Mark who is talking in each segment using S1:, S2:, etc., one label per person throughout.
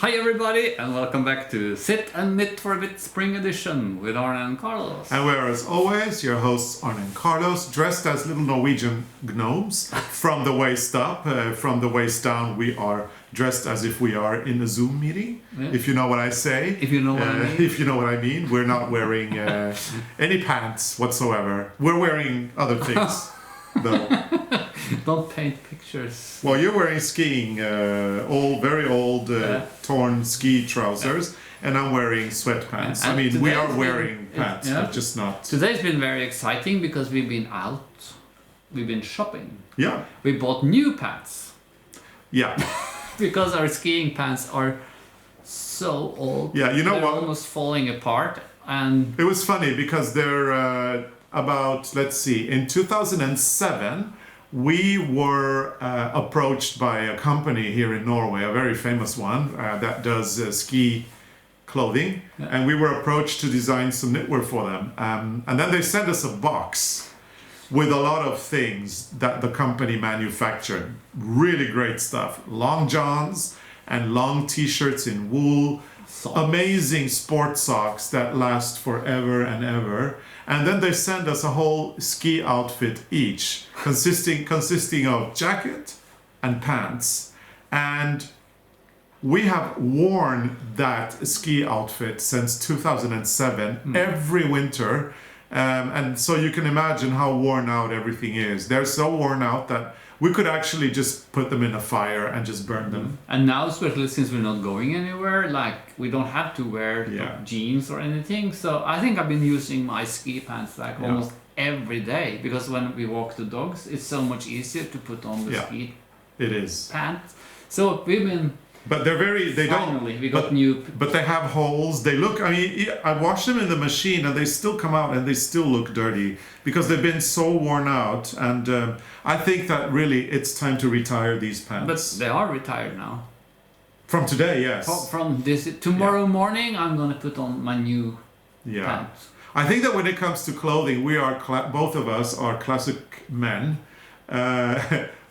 S1: Hi everybody, and welcome back to Sit and Knit for a Bit Spring Edition with Arne and Carlos.
S2: And we're, as always, your hosts Arne and Carlos, dressed as little Norwegian gnomes from the waist up. From the waist down, we are dressed as if we are in a Zoom meeting, if you know what I say.
S1: If you know what I mean.
S2: If you know what I mean. We're not wearing any pants whatsoever. We're wearing other things, though.
S1: Don't paint pictures.
S2: Well, you're wearing skiing, very old, torn ski trousers, and I'm wearing sweatpants. I mean, we are wearing pants, but just not.
S1: Today's been very exciting because we've been out, we've been shopping.
S2: Yeah.
S1: We bought new pants.
S2: Yeah.
S1: Because our skiing pants are so old.
S2: Yeah, you know
S1: they're
S2: what?
S1: Almost falling apart. And
S2: it was funny because they're about, let's see, in 2007. We were approached by a company here in Norway, a very famous one that does ski clothing, and we were approached to design some knitwear for them. And then they sent us a box with a lot of things that the company manufactured. Really great stuff. Long johns and long t-shirts in wool. Amazing sport socks that last forever and ever. And then they send us a whole ski outfit each, consisting of jacket and pants. And we have worn that ski outfit since 2007, every winter. And so you can imagine how worn out everything is. They're so worn out that we could actually just put them in a fire and just burn them.
S1: And now, especially since we're not going anywhere, like we don't have to wear jeans or anything. So I think I've been using my ski pants like almost every day, because when we walk the dogs, it's so much easier to put on the ski pants. So we've been.
S2: But they're
S1: we got new.
S2: But they have holes. They look, I mean, I wash them in the machine and they still come out and they still look dirty because they've been so worn out. And I think that really it's time to retire these pants.
S1: But they are retired now.
S2: From today, yes.
S1: From tomorrow morning, I'm going to put on my new pants.
S2: I think that when it comes to clothing, we are, both of us are classic men.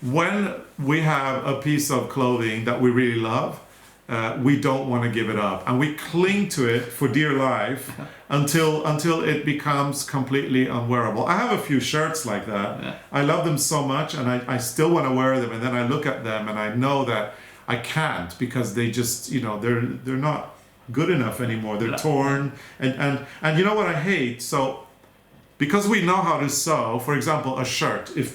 S2: When we have a piece of clothing that we really love, we don't want to give it up, and we cling to it for dear life until it becomes completely unwearable. I have a few shirts like that. Yeah. I love them so much, and I still want to wear them, and then I look at them and I know that I can't because they just, they're not good enough anymore. They're torn, and you know what I hate? So because we know how to sew, for example, a shirt, if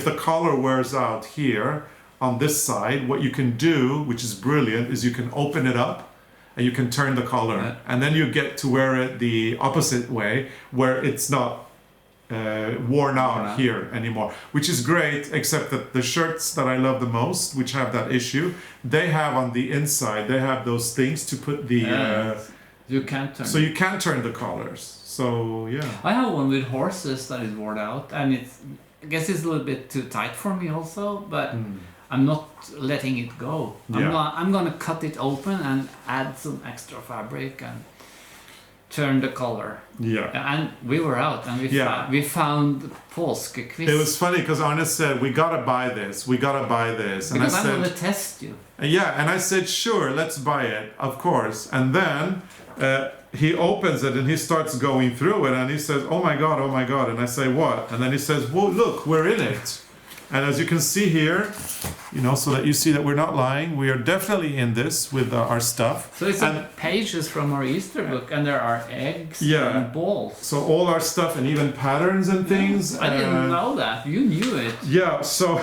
S2: the collar wears out here on this side, what you can do, which is brilliant, is you can open it up and you can turn the collar. And then you get to wear it the opposite way, where it's not worn out here anymore, which is great, except that the shirts that I love the most, which have that issue, they have on the inside, they have those things to put the...
S1: you can't turn.
S2: So you can turn the collars. So, yeah.
S1: I have one with horses that is worn out, and I guess it's a little bit too tight for me also, but I'm not letting it go. I'm gonna cut it open and add some extra fabric and turn the collar.
S2: Yeah.
S1: And we were out and we found påskekvist.
S2: It was funny because Arne said, we gotta buy this. And
S1: because
S2: I said,
S1: I'm gonna test you.
S2: Yeah, and I said, sure, let's buy it, of course. And then he opens it and he starts going through it and he says, oh my God. And I say, what? And then he says, well, look, we're in it. And as you can see here, so that you see that we're not lying, we are definitely in this with our stuff.
S1: So it's pages from our Easter book, and there are eggs and balls.
S2: So all our stuff and even patterns and things.
S1: I didn't know that. You knew it.
S2: Yeah, so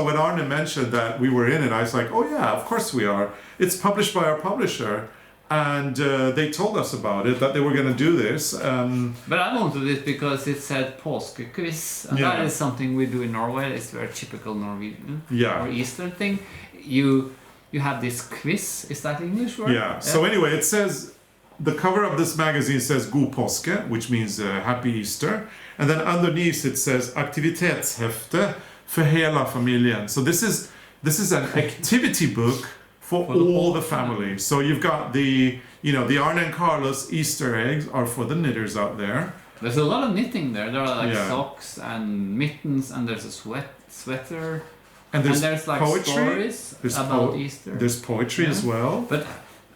S2: when Arne mentioned that we were in it, I was like, oh yeah, of course we are. It's published by our publisher. And they told us about it, that they were going to do this.
S1: But I wanted it because it said påskekvist, and that is something we do in Norway. It's very typical Norwegian or Eastern thing. You have this quiz. Is that English word?
S2: Yeah. So anyway, it says, the cover of this magazine says God påske, which means Happy Easter. And then underneath it says Aktivitetshefte för hela familjen. So this is an activity book for all the family. So you've got the Arne and Carlos Easter eggs are for the knitters out there.
S1: There's a lot of knitting there. There are like socks and mittens, and there's a sweater.
S2: And
S1: there's like
S2: poetry.
S1: stories about Easter.
S2: There's poetry as well.
S1: But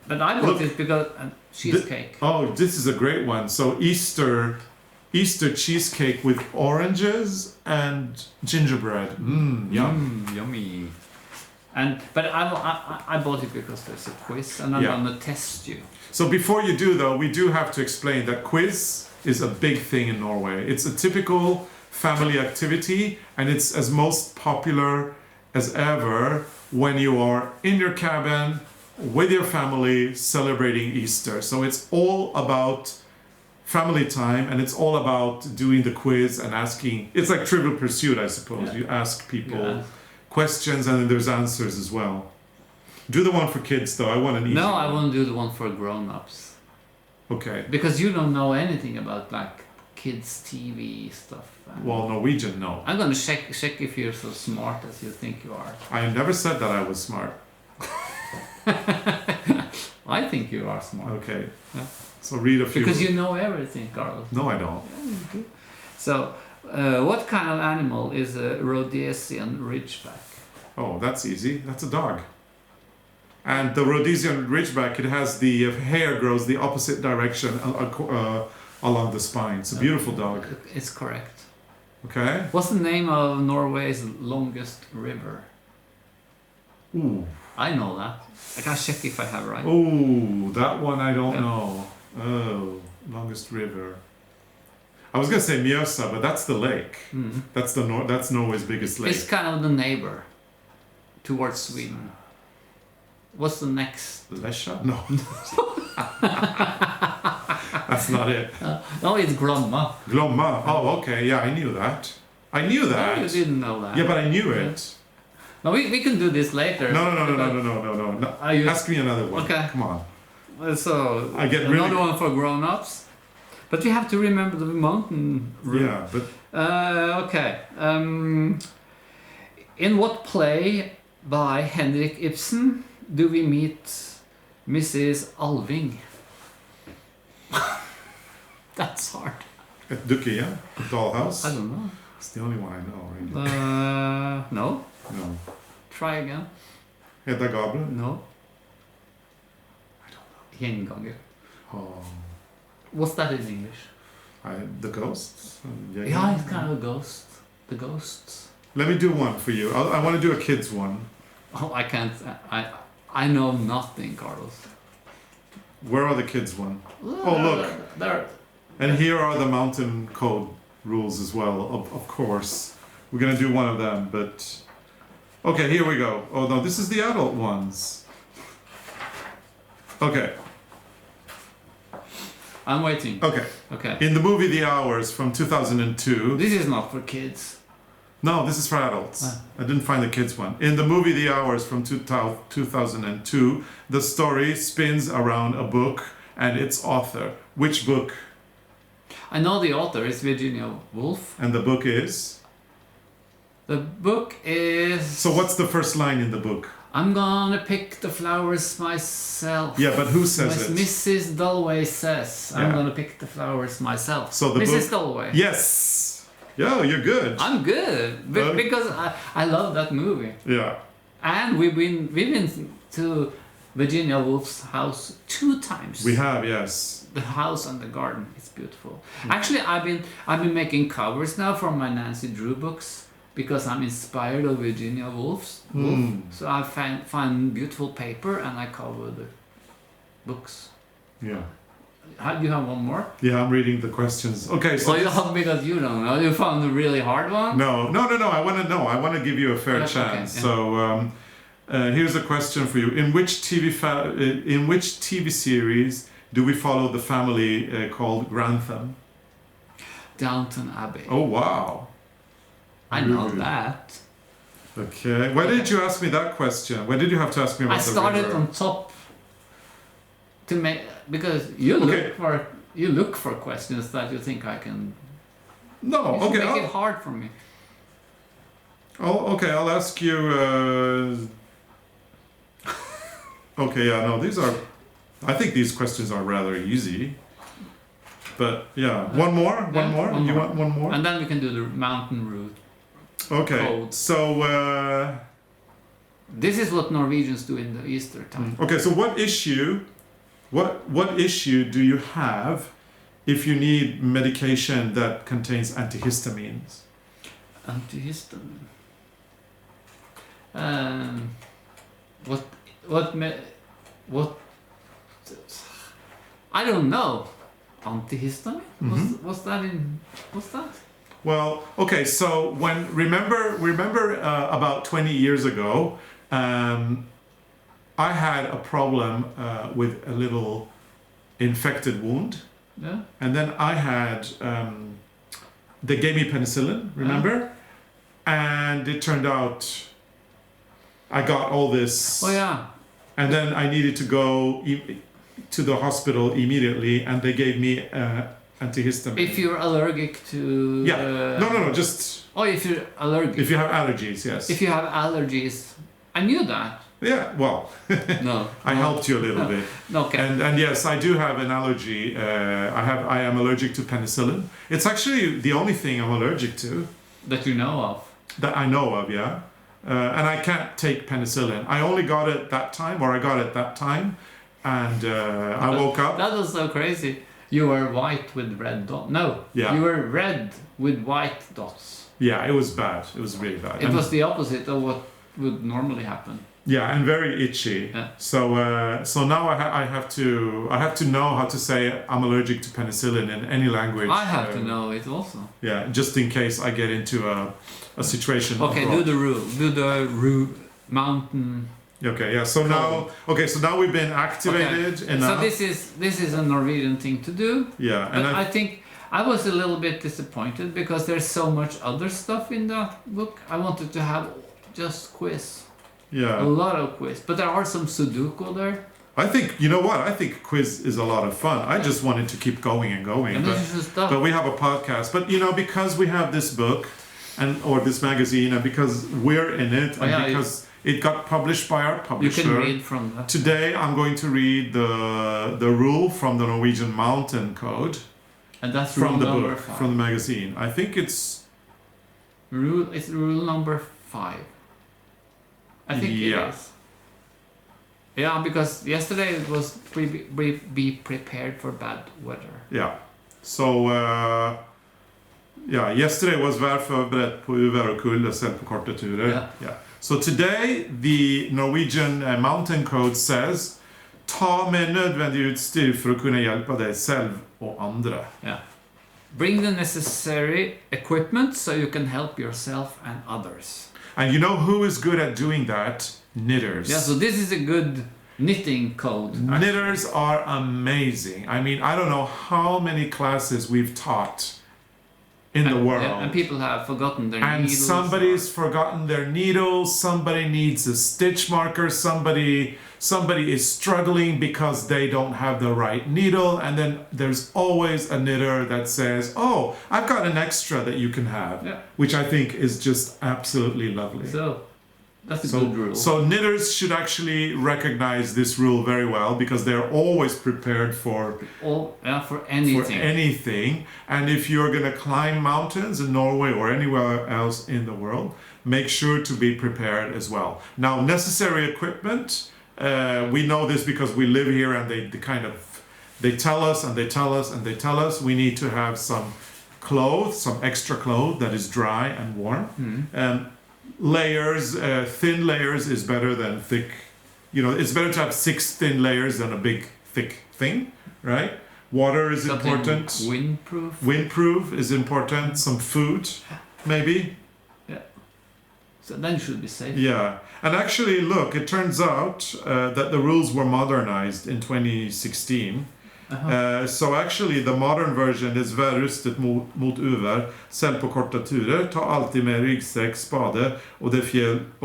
S1: I bought it because cheesecake.
S2: This is a great one. So Easter cheesecake with oranges and gingerbread. Yum.
S1: Yummy. But I bought it because there's a quiz and I'm gonna test you.
S2: So before you do though, we do have to explain that quiz is a big thing in Norway. It's a typical family activity and it's as most popular as ever when you are in your cabin with your family celebrating Easter. So it's all about family time and it's all about doing the quiz and asking. It's like Trivial Pursuit, I suppose.
S1: Yeah.
S2: You ask people questions and then there's answers as well. Do the one for kids though. I want an easy
S1: No,
S2: one.
S1: I want to do the one for grown-ups.
S2: Okay.
S1: Because you don't know anything about like kids TV stuff.
S2: Well, Norwegian, no.
S1: I'm gonna check if you're so smart as you think you are.
S2: I never said that I was smart.
S1: I think you are smart.
S2: Okay.
S1: Yeah.
S2: So read a few.
S1: Because you know everything, Carlos.
S2: No, I don't.
S1: Yeah, you do. So, what kind of animal is a Rhodesian ridgeback?
S2: Oh, that's easy. That's a dog. And the Rhodesian ridgeback, it has the hair grows the opposite direction along the spine. It's a beautiful dog.
S1: It's correct.
S2: Okay.
S1: What's the name of Norway's longest river?
S2: Ooh.
S1: I know that. I gotta check if I have right.
S2: Ooh, that one I don't know. Oh, longest river. I was gonna say Mjøsa, but that's the lake.
S1: Mm.
S2: That's Norway's biggest lake.
S1: It's kind of the neighbor towards Sweden. What's the next?
S2: Lesja? No. That's not it.
S1: No, it's Glomma.
S2: Glomma. Oh, okay. Yeah, I knew that. I knew that.
S1: Oh, you didn't know that.
S2: Yeah, but I knew it.
S1: No, we can do this later.
S2: No. Ask me another one.
S1: Okay.
S2: Come on.
S1: So
S2: I get
S1: another one for grown-ups. But you have to remember the mountain route.
S2: Yeah, but
S1: okay. In what play by Henrik Ibsen do we meet Mrs. Alving? That's hard.
S2: at Dukia, the dollhouse.
S1: I don't know.
S2: It's the only one I know, really.
S1: No.
S2: No.
S1: Try again.
S2: Hedda Gabler?
S1: No.
S2: I don't know.
S1: Gjenganger.
S2: Oh.
S1: What's that in English?
S2: The ghosts?
S1: Yeah, it's kind of a ghost. The ghosts.
S2: Let me do one for you. I want to do a kid's one.
S1: Oh, I can't. I know nothing, Carlos.
S2: Where are the kids' one? Oh, look.
S1: There.
S2: And here are the mountain code rules as well, of course. We're going to do one of them, but... Okay, here we go. Oh, no, this is the adult ones. Okay.
S1: I'm waiting.
S2: Okay.
S1: Okay.
S2: In the movie The Hours from 2002...
S1: This is not for kids.
S2: No, this is for adults.
S1: Ah.
S2: I didn't find the kids one. In the movie The Hours from 2002, the story spins around a book and its author. Which book?
S1: I know the author is Virginia Woolf.
S2: And the book is?
S1: The book is...
S2: So what's the first line in the book?
S1: I'm gonna pick the flowers myself.
S2: Yeah, but who says it?
S1: Mrs. Dalloway says, I'm
S2: Yeah.
S1: gonna pick the flowers myself.
S2: So the
S1: Mrs.
S2: book...
S1: Dalloway.
S2: Yes! Yeah, you're good.
S1: I'm good because I love that movie.
S2: Yeah.
S1: And we've been to Virginia Woolf's house 2 times.
S2: We have, yes.
S1: The house and the garden. It's beautiful. Actually, I've been making covers now for my Nancy Drew books because I'm inspired of Virginia Woolf. So I find beautiful paper and I cover the books.
S2: Yeah.
S1: You have one more?
S2: Yeah, I'm reading the questions. Okay, so...
S1: So you have because you don't know. You found a really hard one?
S2: No. I want to know. I want to give you a fair chance.
S1: Okay, yeah.
S2: So here's a question for you. In which TV series do we follow the family called Grantham?
S1: Downton Abbey.
S2: Oh, wow.
S1: I know that.
S2: Okay. Why did you ask me that question? Why did you have to ask me about
S1: I
S2: the
S1: started
S2: river?
S1: on top to make because you look for questions that you think I can.
S2: No.
S1: You should
S2: Okay.
S1: make it hard for me.
S2: Oh, okay. I'll ask you. Okay. Yeah. No. These are. I think these questions are rather easy. But yeah, one more. One more. You want one more?
S1: And then we can do the mountain route.
S2: Okay.
S1: Code.
S2: So
S1: this is what Norwegians do in the Easter time.
S2: Okay, so what issue do you have if you need medication that contains antihistamines?
S1: Antihistamine. What? I don't know. Antihistamine? What's that?
S2: Well, okay, so remember about 20 years ago, I had a problem with a little infected wound.
S1: Yeah.
S2: And then I had, they gave me penicillin, remember? And it turned out I got all this.
S1: Oh, yeah.
S2: And then I needed to go to the hospital immediately, and they gave me antihistamine.
S1: If you're allergic to...
S2: Yeah. No, just...
S1: Oh, if you're allergic.
S2: If you have allergies, yes.
S1: If you have allergies. I knew that.
S2: Yeah, well,
S1: No.
S2: I helped you a little bit.
S1: Okay.
S2: And yes, I do have an allergy. I am allergic to penicillin. It's actually the only thing I'm allergic to.
S1: That you know of.
S2: That I know of, yeah. And I can't take penicillin. I only got it that time, or I got it that time, and I woke up.
S1: That was so crazy. You were white with red dots. No.
S2: Yeah.
S1: You were red with white dots.
S2: Yeah, it was bad. It was really bad.
S1: It was the opposite of what would normally happen.
S2: Yeah, and very itchy.
S1: Yeah.
S2: So now I have to know how to say I'm allergic to penicillin in any language.
S1: I have to know it also.
S2: Yeah, just in case I get into a situation.
S1: Okay,
S2: abroad.
S1: do the rule mountain.
S2: Okay, yeah. So now we've been activated enough.
S1: So this is a Norwegian thing to do.
S2: Yeah,
S1: But
S2: and
S1: I think I was a little bit disappointed because there's so much other stuff in that book. I wanted to have just quiz.
S2: yeah.
S1: A lot of quiz. But there are some Sudoku there.
S2: I think, you know what? I think quiz is a lot of fun. I just wanted to keep going and going.
S1: And this is stuff.
S2: But we have a podcast. But, because we have this book or this magazine, and because we're in it, and because it got published by our publisher.
S1: You can read from that.
S2: Today I'm going to read the rule from the Norwegian Mountain Code.
S1: And that's
S2: from
S1: rule
S2: the
S1: number
S2: book,
S1: 5.
S2: from the magazine. I think it's
S1: rule number 5. I think it is. Yeah, because yesterday it was be prepared for bad weather.
S2: Yeah. So yesterday was vær förberett på uvær och kulde selv på korta turer.
S1: Yeah.
S2: So today the Norwegian Mountain Code says ta med nödvändig utstyr för att kunna hjälpa dig själv och andra.
S1: Yeah. Bring the necessary equipment so you can help yourself and others.
S2: And you know who is good at doing that? Knitters.
S1: Yeah, so this is a good knitting code.
S2: Knitters are amazing. I mean, I don't know how many classes we've taught in the world.
S1: And people have forgotten their
S2: and
S1: needles.
S2: Somebody's forgotten their needles. Somebody needs a stitch marker. Somebody is struggling because they don't have the right needle. And then there's always a knitter that says, oh, I've got an extra that you can have.
S1: Yeah.
S2: Which I think is just absolutely lovely.
S1: So that's a good rule.
S2: So knitters should actually recognize this rule very well because they're always prepared for anything. And if you're going to climb mountains in Norway or anywhere else in the world, make sure to be prepared as well. Now, necessary equipment, we know this because we live here and they tell us and they tell us and they tell us we need to have some clothes, some extra clothes that is dry and warm. Layers, thin layers is better than thick. It's better to have 6 thin layers than a big thick thing, right? Water is
S1: Something
S2: important.
S1: Windproof.
S2: Windproof is important. Some food, maybe.
S1: Yeah. So then you should be safe.
S2: Yeah. And actually, look, it turns out that the rules were modernized in 2016. So actually the modern version is vær rustet mot uvær, selv på korta turer, ta alltid med ryggsäck, spade och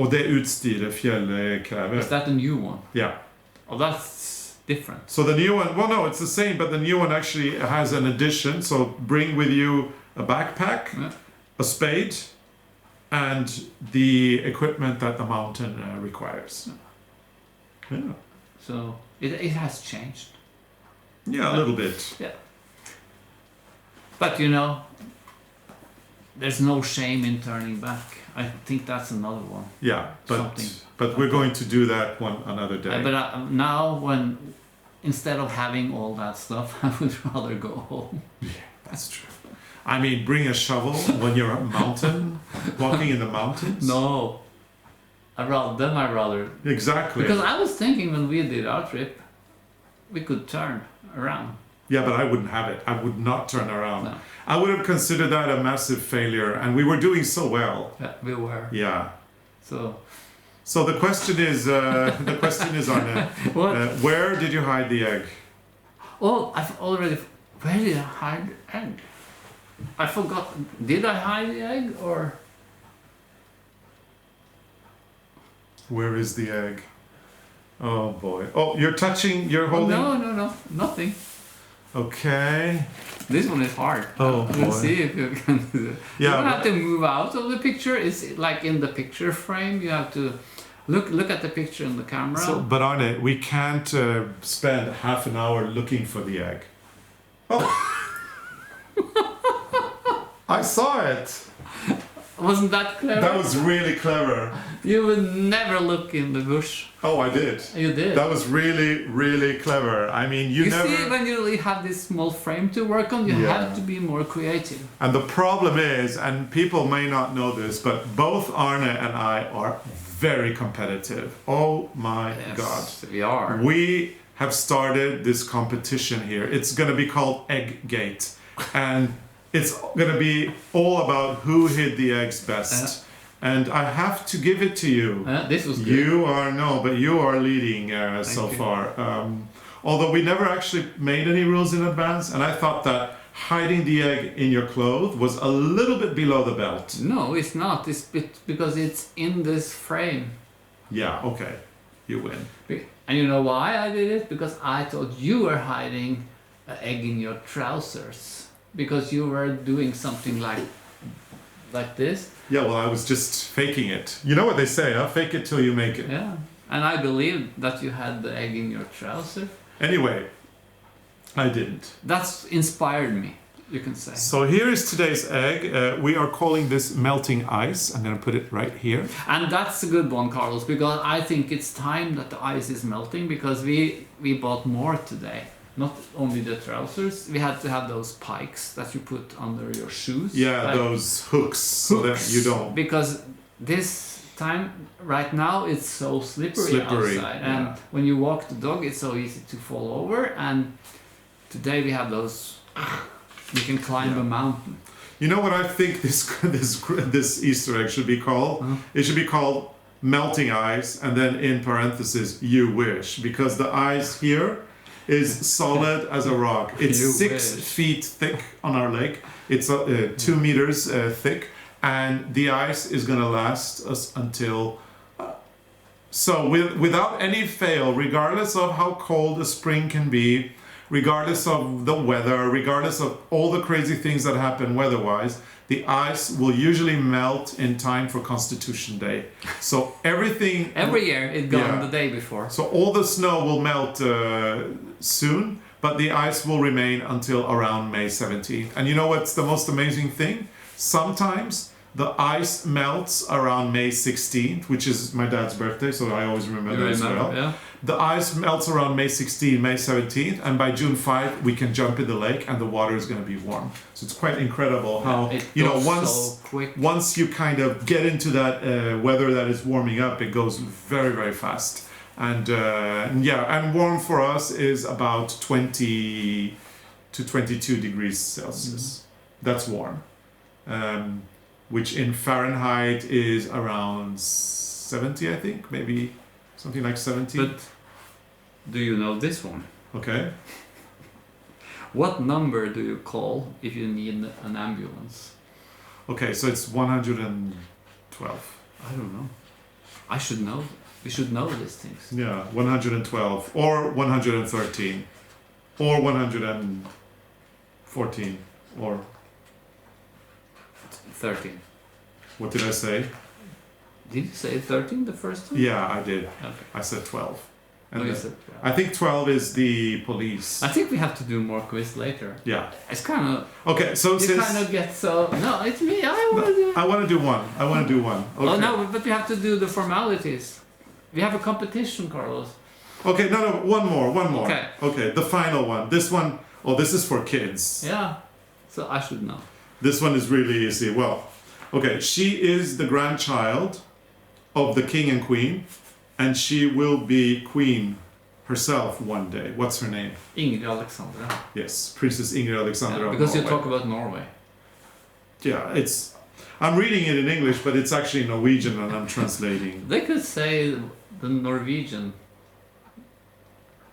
S2: det utstyret fjället kräver.
S1: Is that a new one?
S2: Yeah.
S1: Oh, that's different.
S2: So the new one, well no, it's the same, but the new one actually has an addition. So bring with you a backpack, a spade, and the equipment that the mountain requires. Yeah.
S1: So it has changed.
S2: Yeah, a little bit.
S1: Yeah. But there's no shame in turning back. I think that's another one.
S2: Yeah,
S1: Something.
S2: but we're going to do that one another day.
S1: But now, instead of having all that stuff, I would rather go home.
S2: Yeah, that's true. I mean, bring a shovel when you're walking in the mountains.
S1: No, I'd rather.
S2: Exactly.
S1: Because I was thinking when we did our trip, we could turn around.
S2: Yeah, but I wouldn't have it. I would not turn around.
S1: No.
S2: I would have considered that a massive failure, and we were doing so well.
S1: Yeah, we were.
S2: Yeah.
S1: So
S2: the question is, Arne, where did you hide the egg?
S1: Oh, where did I hide the egg? I forgot. Did I hide the egg or?
S2: Where is the egg? Oh boy. Oh, you're holding?
S1: No, nothing.
S2: Okay.
S1: This one is hard.
S2: Oh boy.
S1: We'll see if you can do it.
S2: Yeah,
S1: you don't have to move out of the picture. It's like in the picture frame. You have to look at the picture in the camera.
S2: But Arne, we can't spend half an hour looking for the egg. Oh. I saw it.
S1: Wasn't that clever?
S2: That was really clever.
S1: You would never look in the bush.
S2: Oh, I did.
S1: You did.
S2: That was really, really clever. I mean, you never...
S1: see, when you have this small frame to work on, you have to be more creative.
S2: And the problem is, and people may not know this, but both Arne and I are very competitive. Oh my God.
S1: We are.
S2: We have started this competition here. It's going to be called Egg Gate. And it's going to be all about who hid the eggs best. And I have to give it to you.
S1: This was good.
S2: You are leading so far. Although we never actually made any rules in advance, and I thought that hiding the egg in your clothes was a little bit below the belt.
S1: No, it's not. It's because it's in this frame.
S2: Yeah, okay. You win.
S1: And you know why I did it? Because I thought you were hiding an egg in your trousers. Because you were doing something like this.
S2: Yeah, well, I was just faking it. You know what they say, huh? Fake it till you make it.
S1: Yeah, and I believed that you had the egg in your trouser.
S2: Anyway, I didn't.
S1: That's inspired me, you can say.
S2: So here is today's egg. We are calling this melting ice. I'm going to put it right here.
S1: And that's a good one, Carlos, because I think it's time that the ice is melting, because we bought more today. Not only the trousers, we had to have those pikes that you put under your shoes.
S2: Yeah, those hooks, so that you don't...
S1: Because this time, right now, it's so slippery outside. And when you walk the dog, it's so easy to fall over. And today we have those... You can climb a mountain. You know what I think this Easter egg should be called? It should be called melting ice, and then in parentheses, you wish. Because the ice here is solid as a rock. It's 6 feet thick on our lake. It's 2 meters thick, and the ice is going to last us until... So without any fail, regardless of how cold the spring can be, regardless of the weather, regardless of all the crazy things that happen weather-wise, the ice will usually melt in time for Constitution Day. So everything... Every year it goes the day before. So all the snow will melt soon, but the ice will remain until around May 17th. And you know what's the most amazing thing? Sometimes the ice melts around May 16th, which is my dad's birthday, so I always remember as well. Yeah. The ice melts around May 16th, May 17th, and by June 5th, we can jump in the lake and the water is going to be warm. So it's quite incredible how, once you kind of get into that weather that is warming up, it goes very, very fast. And and warm for us is about 20 to 22 degrees Celsius. That's warm. Which in Fahrenheit is around 70, I think, maybe something like 70. But do you know this one?
S2: Okay.
S1: What number do you call if you need an ambulance?
S2: Okay, so it's 112.
S1: I don't know. I should know. We should know these things.
S2: Yeah, 112 or 113 or 114 or
S1: 13.
S2: What did I say?
S1: Did you say 13 the first time?
S2: Yeah, I did.
S1: Okay.
S2: I said 12. And
S1: you said 12.
S2: I think 12 is the police.
S1: I think we have to do more quiz later.
S2: Yeah.
S1: It's kind of...
S2: Okay, so
S1: you kind of get so... No, it's me. I
S2: I want to do one. Okay.
S1: Oh no, but we have to do the formalities. We have a competition, Carlos.
S2: Okay, no, one more.
S1: Okay.
S2: The final one. This one, this is for kids.
S1: Yeah, so I should know.
S2: This one is really easy. Well, okay, she is the grandchild of the king and queen, and she will be queen herself one day. What's her name?
S1: Ingrid Alexandra.
S2: Yes, Princess Ingrid Alexandra.
S1: Yeah,
S2: of
S1: because you
S2: Norway.
S1: talk about Norway.
S2: Yeah, I'm reading it in English, but it's actually Norwegian, and I'm translating.
S1: They could say the Norwegian.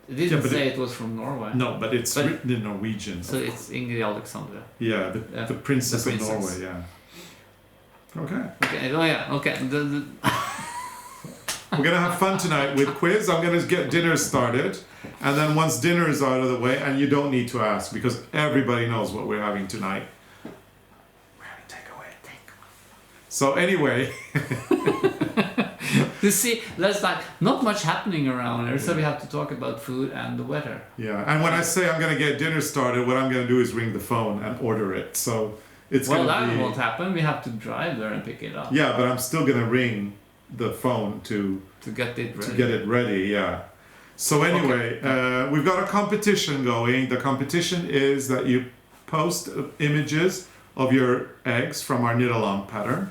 S1: It didn't say it was from Norway.
S2: No, but it's written in Norwegian.
S1: So it's Ingrid Alexandra.
S2: Yeah, the princess of Norway, yeah. Okay.
S1: Okay, oh yeah, okay.
S2: We're going to have fun tonight with quiz. I'm going to get dinner started. And then once dinner is out of the way, and you don't need to ask because everybody knows what we're having tonight. We're having takeaway. So anyway.
S1: You see, there's like not much happening around here, so we have to talk about food and the weather.
S2: Yeah, and when I say I'm going to get dinner started, what I'm going to do is ring the phone and order it. So it's
S1: well, that won't happen. We have to drive there and pick it up.
S2: Yeah, but I'm still going to ring the phone to
S1: get it ready.
S2: To get it ready, yeah. So anyway, we've got a competition going. The competition is that you post images of your eggs from our knit-along pattern.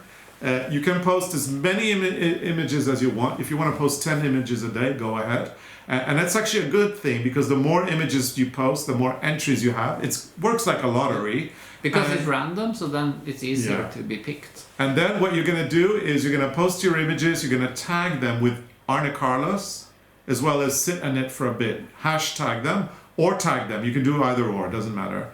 S2: You can post as many images as you want. If you want to post 10 images a day, go ahead. And that's actually a good thing because the more images you post, the more entries you have. It works like a lottery.
S1: Because it's random, so then it's easier to be picked.
S2: And then what you're going to do is you're going to post your images, you're going to tag them with ARNE CARLOS, as well as Sit and Knit for a Bit. Hashtag them or tag them. You can do either or, doesn't matter.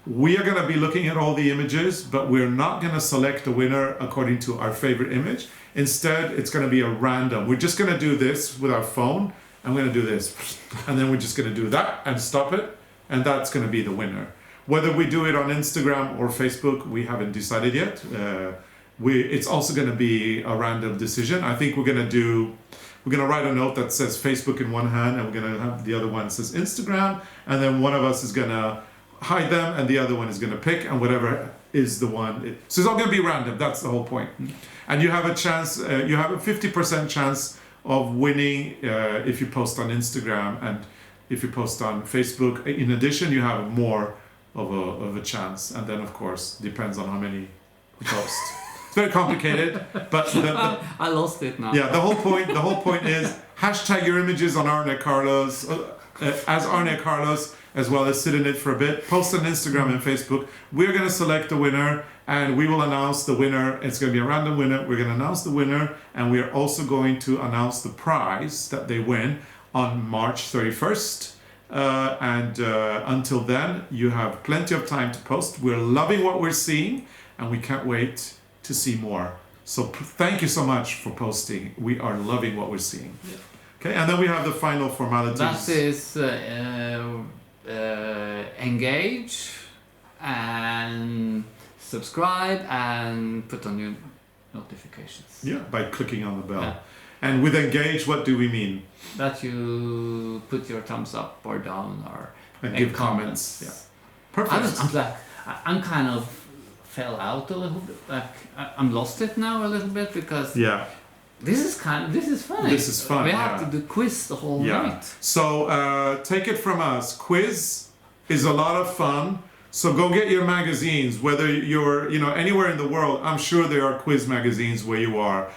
S2: We are going to be looking at all the images, but we're not going to select a winner according to our favorite image. Instead, it's going to be a random. We're just going to do this with our phone. I'm going to do this. And then we're just going to do that and stop it. And that's going to be the winner. Whether we do it on Instagram or Facebook, we haven't decided yet. It's also going to be a random decision. I think we're going to write a note that says Facebook in one hand, and we're going to have the other one that says Instagram. And then one of us is going to hide them, and the other one is going to pick, and whatever is the one. So it's all going to be random. That's the whole point. And you have a chance. You have a 50% chance of winning if you post on Instagram, and if you post on Facebook. In addition, you have more of a chance, and then of course depends on how many you post. It's very complicated, but
S1: I lost it now.
S2: Yeah, the whole point is hashtag your images on ARNE CARLOS as ARNE CARLOS, as well as Sit and Knit for a Bit. Post on Instagram and Facebook. We're going to select the winner, and we will announce the winner. It's going to be a random winner. We're going to announce the winner, and we are also going to announce the prize that they win on March 31st. Until then, you have plenty of time to post. We're loving what we're seeing, and we can't wait to see more. So thank you so much for posting. We are loving what we're seeing. Yeah. Okay, and then we have the final formalities.
S1: That is engage and subscribe and put on your notifications.
S2: Yeah, by clicking on the bell. Yeah. And with engage, what do we mean?
S1: That you put your thumbs up or down or
S2: and give comments. Yeah. Perfect.
S1: I'm kind of fell out a little bit. Like I'm lost it now a little bit because this is funny.
S2: This is fun.
S1: We have to do quiz the whole night.
S2: So take it from us. Quiz is a lot of fun. So go get your magazines. Whether you're anywhere in the world, I'm sure there are quiz magazines where you are.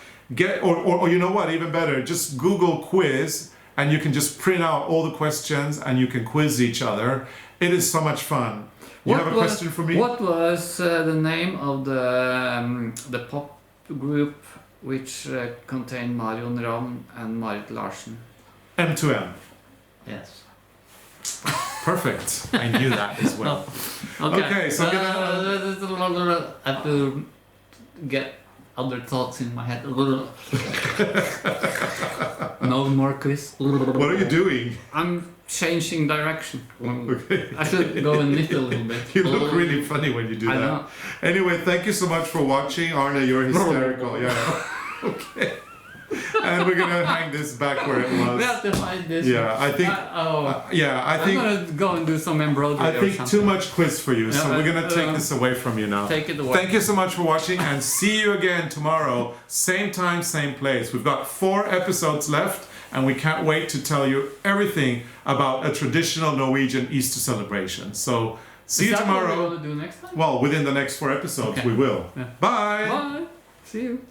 S2: Or you know what, even better, just Google quiz and you can just print out all the questions and you can quiz each other. It is so much fun. You have a question for me?
S1: What was the name of the pop group which contained Marion Ravn and Marit Larsen?
S2: M2M.
S1: Yes.
S2: Perfect. I knew that as well. Okay, so
S1: I have to get other thoughts in my head. No more quiz.
S2: What are you doing?
S1: I'm changing direction.
S2: Okay.
S1: I should go and knit a little bit.
S2: You look really funny when you do that.
S1: Know.
S2: Anyway, thank you so much for watching. Arne, you're hysterical. Yeah. Okay. And we're gonna hang this back where it was.
S1: We have to find this.
S2: Yeah, I think. I think.
S1: I'm gonna go and do some embroidery.
S2: I think too much quiz for you, so we're gonna take this away from you now.
S1: Take it away.
S2: Thank you so much for watching, and see you again tomorrow, same time, same place. We've got 4 episodes left, and we can't wait to tell you everything about a traditional Norwegian Easter celebration. So see you tomorrow.
S1: What we're gonna do next time?
S2: Well, within the next 4 episodes, we will.
S1: Yeah.
S2: Bye.
S1: Bye. See you.